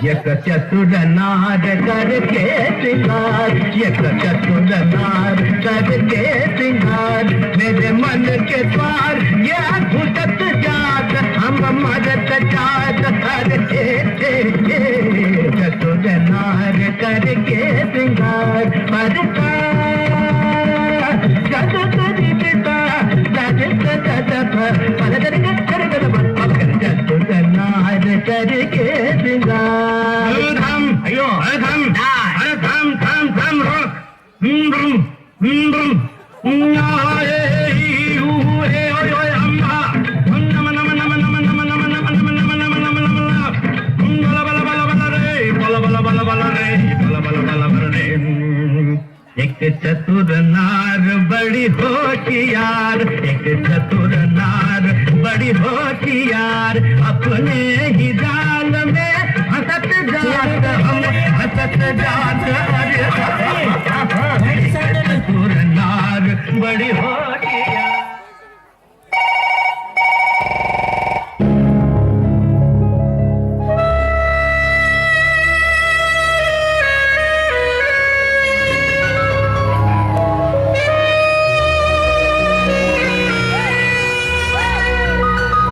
एक चतुर नार करके सिंगार, एक चतुर नार करके सिंगार, मेरे मन के द्वार ये घुसत जात, हम मरत जात करके चतुर नार करके सिंगार। परता जग करी पिता जग चतुर नार करके सिंगार। अयो थम रोक एक चतुर नार बड़ी होशियार, एक चतुर नार बड़ी होशियार, अपने ही जाल में हंसत जात, हम हंसत जात। एक चतुर नार बड़ी